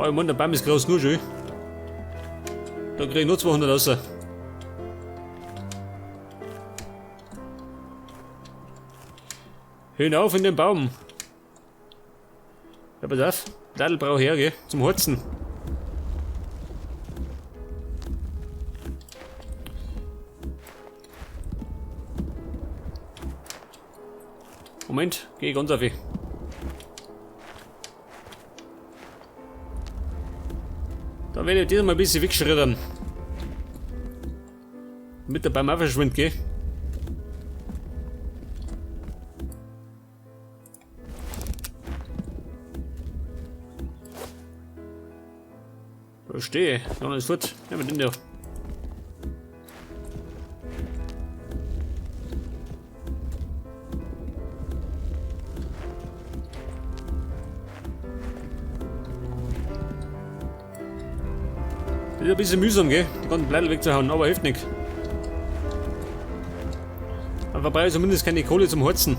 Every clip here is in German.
Oh, ich meine, der Baum ist groß genug schon. Da krieg ich nur 200 raus. Höhen auf in den Baum. Ja, pass auf. Ladel brauche ich her, gell? Zum Holzen. Moment, gehe ganz auf. Da werde ich diesmal mal ein bisschen wegschreddern. Damit der Baum auch verschwindet, gell? Da stehe, dann ist fort. Nehmen wir den da. Das ist ein bisschen mühsam, gell? Die ganzen Blätter wegzuhauen, aber hilft nicht. Aber brauche ich zumindest keine Kohle zum Holzen.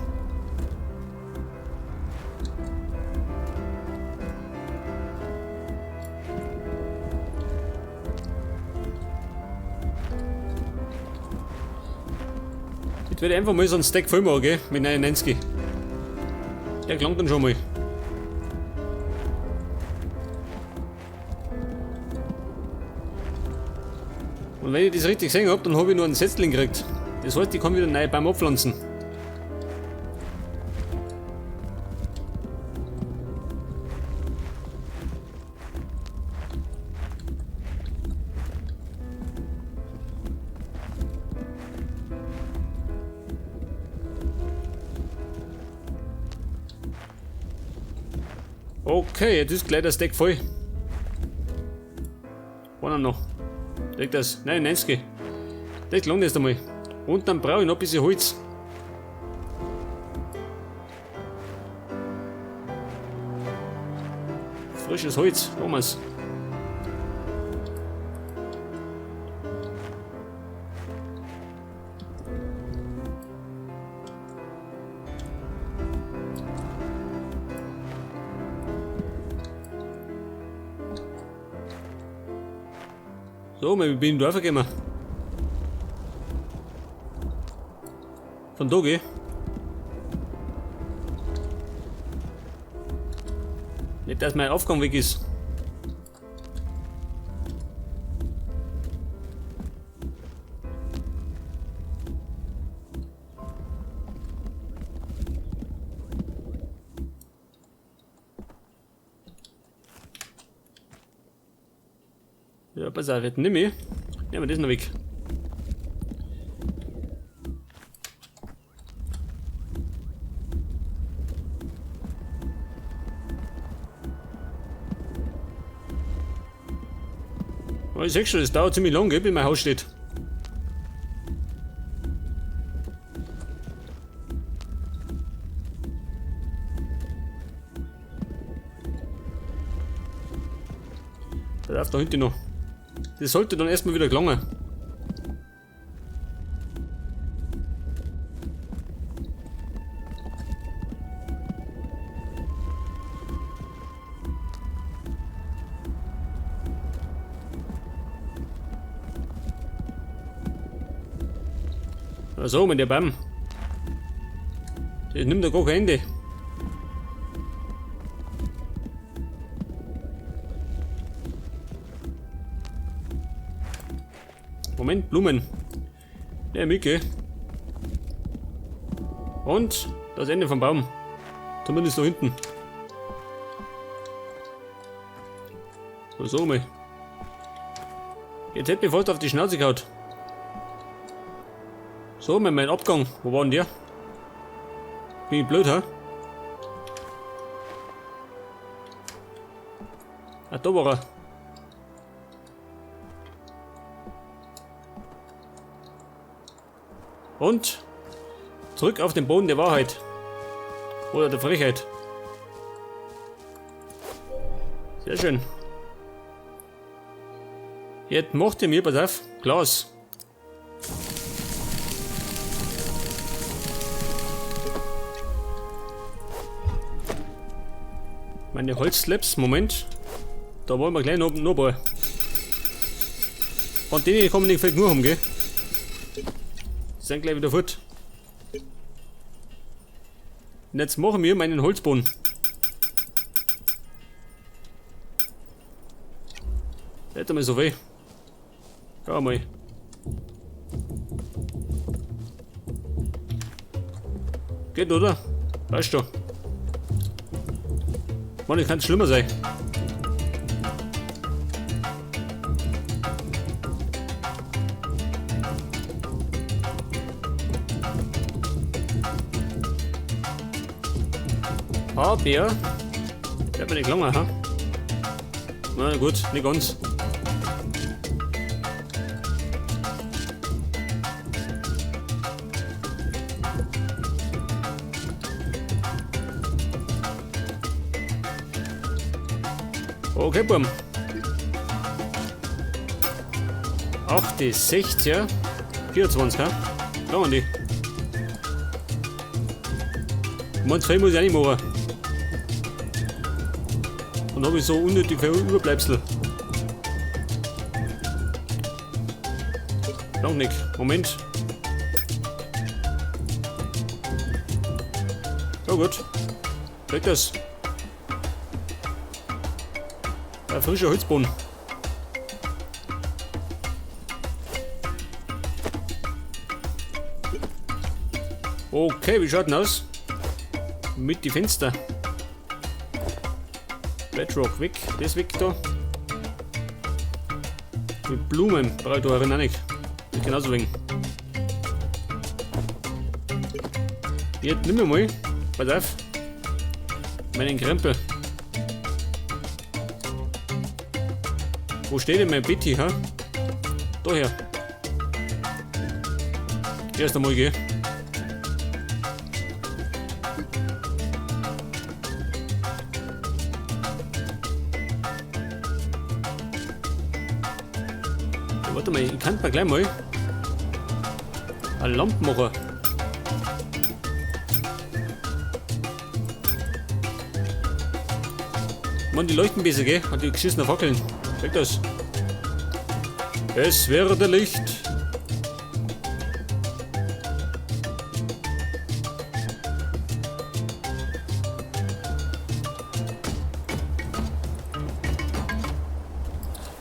Jetzt werde ich einfach mal so einen Stack voll machen, gell? Mit 99. Der klang dann schon mal. Und wenn ich das richtig gesehen habe, dann habe ich nur einen Setzling gekriegt. Das heißt, ich kann wieder einen neuen Baum abpflanzen. Okay, jetzt ist gleich der Stack voll. Einer noch. Leg das. Nein, 90. Das langt jetzt einmal. Und dann brauche ich noch ein bisschen Holz. Frisches Holz, Thomas. So, wir bin in Dorf gekommen. Von da geh. Nicht, dass mein Aufgang weg ist. Ja, pass auf, jetzt nimm ich. Nehmen wir das noch weg. Aber ich seh schon, das dauert ziemlich lang, gell, bis mein Haus steht. Pass auf, da hinten noch. Das sollte dann erstmal wieder gelangen. So, mit der Baum. Das nimmt ja gar kein Ende. Moment, Blumen. Der Mücke. Und das Ende vom Baum. Zumindest da hinten. So mal. Jetzt hätte mir fast auf die Schnauze gehauen. So, mit meinem Abgang. Wo war denn der? Bin ich blöd, hä? Ah, da war er. Und zurück auf den Boden der Wahrheit. Oder der Frechheit. Sehr schön. Jetzt macht ihr mir, pass auf, Glas. Meine Holzslabs, Moment. Da wollen wir gleich noch ein paar. Und die kann man nicht viel genug haben, gell? Die sind gleich wieder fort. Und jetzt machen wir meinen Holzboden. Nicht einmal so viel. Schau mal. Geht, oder? Weißt du. Mann, das kann schlimmer sein. Aber ja, wird mir nicht lange, ha? Na gut, nicht ganz. Okay, Bumm. 8, 16, 24, ha? Da waren die. Und 2 muss ich auch nicht machen. Dann habe ich so unnötig viel Überbleibsel. Lang nicht. Moment. Ja gut. Krieg das. Ein frischer Holzboden. Okay, wie schaut denn aus? Mit die Fenster. Bedrock weg, das weg da. Mit Blumen brauche ich da auch nicht. Nicht genauso wegen. Jetzt nimm mir mal, pass auf, meinen Krempel. Wo steht denn mein Bett hier? Ha? Daher. Erst einmal geh. Warte mal, ich kann mir gleich mal eine Lampe machen. Mann, die leuchten besser, gell? Und die geschissenen Fackeln. Check das. Es werde Licht.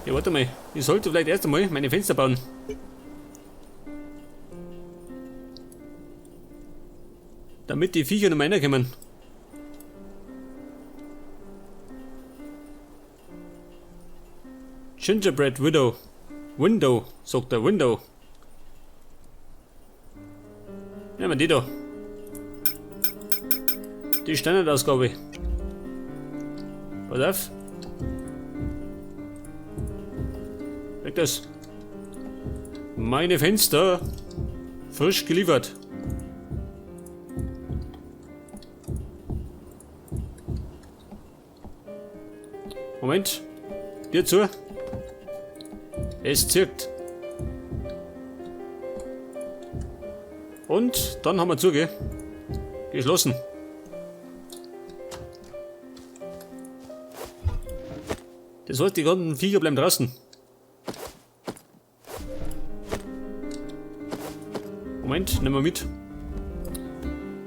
Ja, warte mal. Ich sollte vielleicht erst einmal meine Fenster bauen. Damit die Viecher noch mal reinkommen. Gingerbread Widow. Window, sagt der Window. Nehmen wir die da. Die Standardausgabe. Pass auf. Weg das. Meine Fenster. Frisch geliefert. Moment. Dir zu. Es zirkt. Und dann haben wir zu, gell? Geschlossen. Das heißt, die ganzen Viecher bleiben draußen. Moment, nehmen wir mit.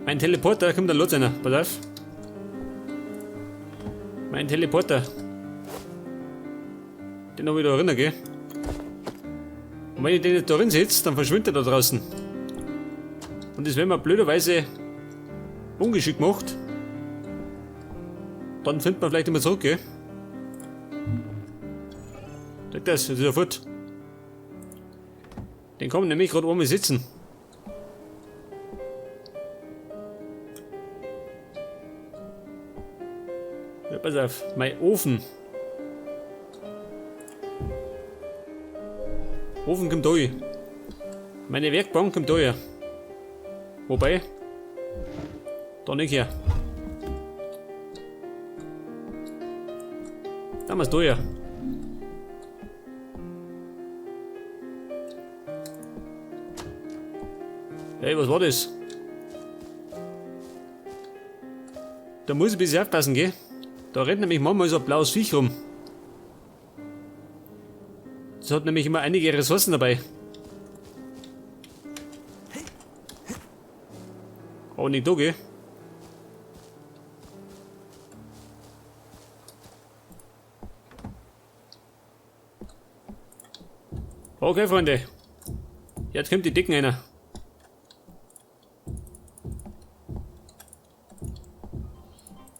Mein Teleporter, kommt ein Lot einer. Pass auf. Mein Teleporter. Den habe ich da drinnen, gell? Und wenn ich den nicht da drin setze, dann verschwindet er da draußen. Und das, wenn man blöderweise ungeschickt macht, dann findet man vielleicht immer zurück, gell? Check das, das ist sofort. Den kann man nämlich gerade oben sitzen. Ja, pass auf, mein Ofen. Ofen kommt da. Meine Werkbank kommt da. Wobei, da nicht her. Da haben wir es da. Hey, was war das? Da muss ich ein bisschen aufpassen, gell? Da rennt nämlich manchmal so ein blaues Viech rum. Das hat nämlich immer einige Ressourcen dabei. Oh, nicht da, gell? Okay, Freunde. Jetzt kommt die Dicken einer.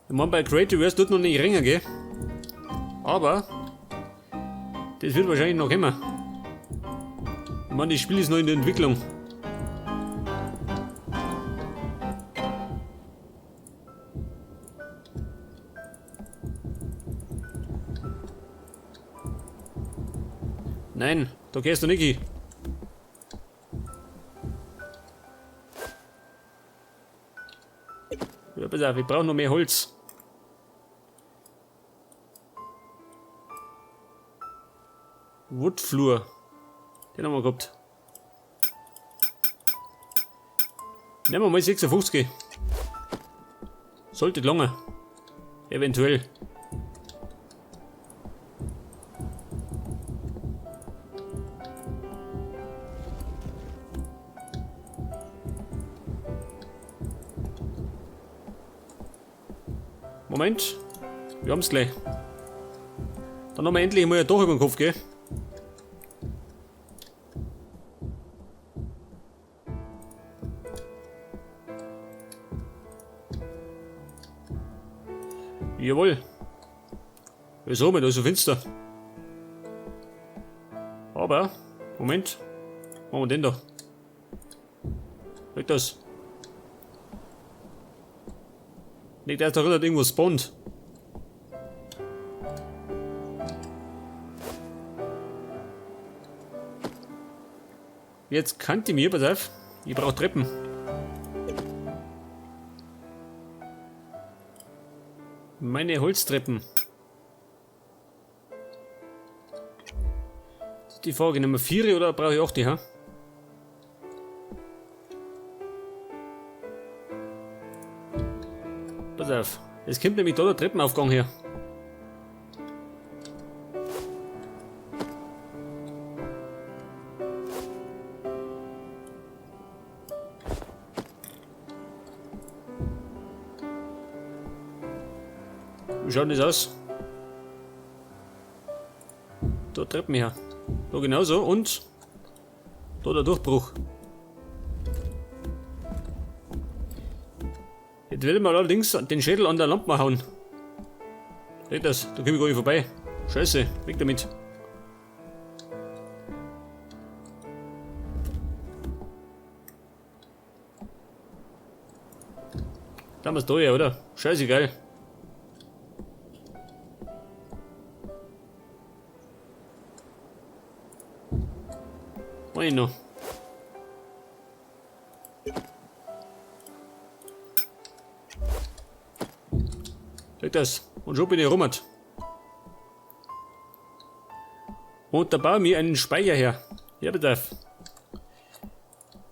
Ich meine, bei Creative Wars tut noch nicht ringen, gell? Aber das wird wahrscheinlich noch immer. Ich meine, das Spiel ist noch in der Entwicklung. Nein, da gehst du nicht hin. Ja, pass auf, ich brauche noch mehr Holz. Woodflur. Den haben wir gehabt. Nehmen wir mal 56. Sollte lange. Eventuell. Moment. Wir haben es gleich. Dann haben wir endlich mal ein Dach über den Kopf, gell? Jawohl. Wieso haben wir da so finster? Aber, Moment. Was machen wir denn da? Weg das. Nicht erst darin, dass irgendwo spawnt. Jetzt kann die mir, pass auf. Ich brauche Treppen. Meine Holztreppen. Das ist die Frage, Nummer 4 oder brauche ich auch die, ha? Pass auf, es kommt nämlich da der Treppenaufgang her. Wie schaut das aus? Da Treppen her. Da genauso und da der Durchbruch. Jetzt will ich mal allerdings den Schädel an der Lampe hauen. Seht das? Da komme ich gar nicht vorbei. Scheiße, weg damit. Da haben wir es da, ja, oder? Scheißegal. Noch. Sag das. Und schon bin ich rum. Und da bauen wir einen Speicher her. Ja, bedarf.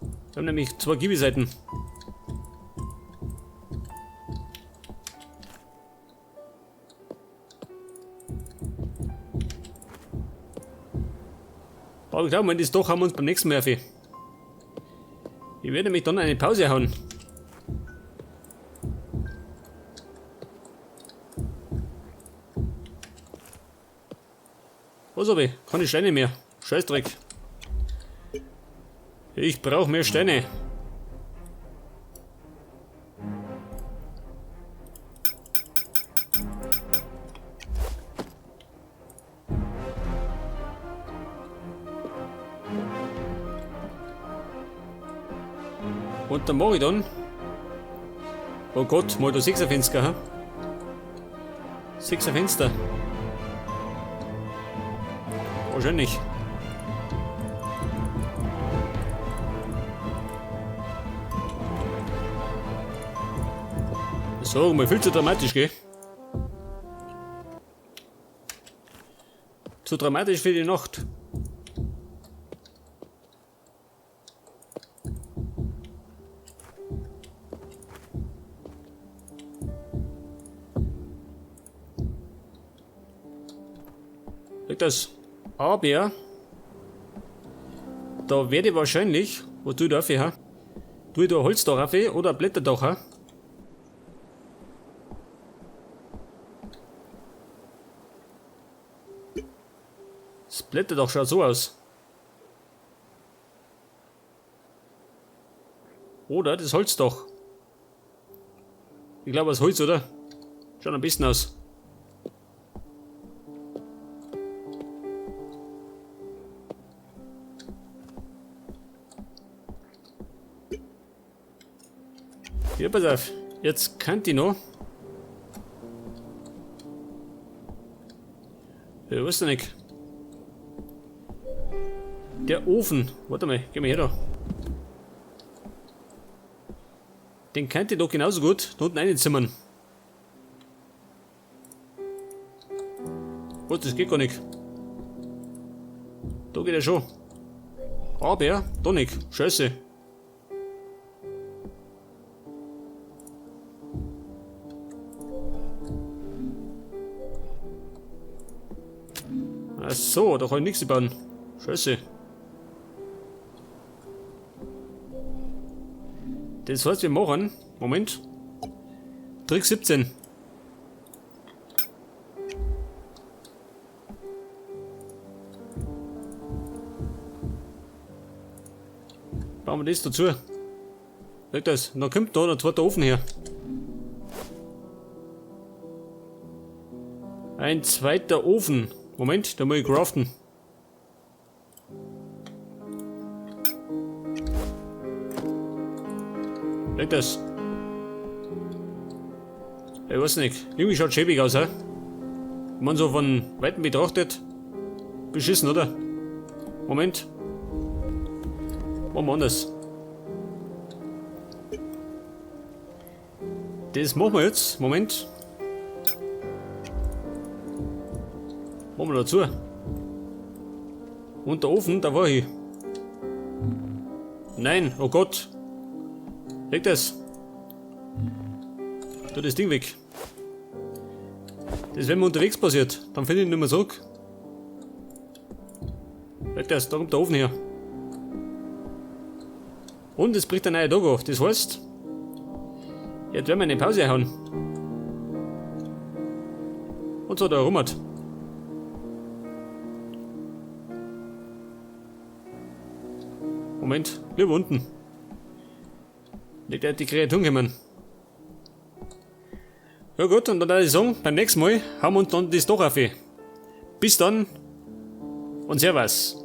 Wir haben nämlich 2 Gibi-Seiten. Aber ich glaube, wenn das doch haben wir uns beim nächsten Mal auf. Ich werde mich dann eine Pause hauen. Was habe ich? Keine Steine mehr. Scheißdreck. Ich brauche mehr Steine. Und dann mache ich dann. Oh Gott, mal da 6er Fenster, ha? 6er Fenster. Wahrscheinlich. So, mal viel zu dramatisch, gell? Zu dramatisch für die Nacht. Das. Aber da werde ich wahrscheinlich, was tue ich da auf, ha? Tue ich da ein Holzdach auf oder ein Blätterdach, ha? Das Blätterdach schaut so aus. Oder das Holzdach. Ich glaube, das Holz, oder? Schaut am besten aus. Ja, pass auf. Jetzt kann die noch. Ja, was denn nicht? Der Ofen. Warte mal, geh mal her da. Den könnt ihr doch genauso gut da unten einzimmern. Was, das geht gar nicht. Da geht er schon. Aber da nicht. Scheiße. Ach so, da kann ich nichts bauen. Scheiße. Das heißt, wir machen. Moment. Trick 17. Bauen wir das dazu. Seht das? Dann kommt da der zweite Ofen her. Ein zweiter Ofen. Moment, da muss ich craften. Seht das? Ich weiß nicht. Irgendwie schaut schäbig aus, hä? Wenn man so von Weitem betrachtet. Beschissen, oder? Moment. Machen wir anders. Das machen wir jetzt. Moment. Machen wir dazu. Und der Ofen, da war ich. Nein, oh Gott. Leg das. Tu das Ding weg. Das, wenn mir unterwegs passiert, dann finde ich ihn nicht mehr zurück. Leg das, da kommt der Ofen her. Und es bricht ein neuer Tag auf. Das heißt, jetzt werden wir eine Pause hauen. Und so, da rummert. Moment, lieber unten. Nicht die Kreaturen kommen. Ja gut, und dann würde ich sagen, beim nächsten Mal haben wir uns dann das doch auf. Bis dann und Servus.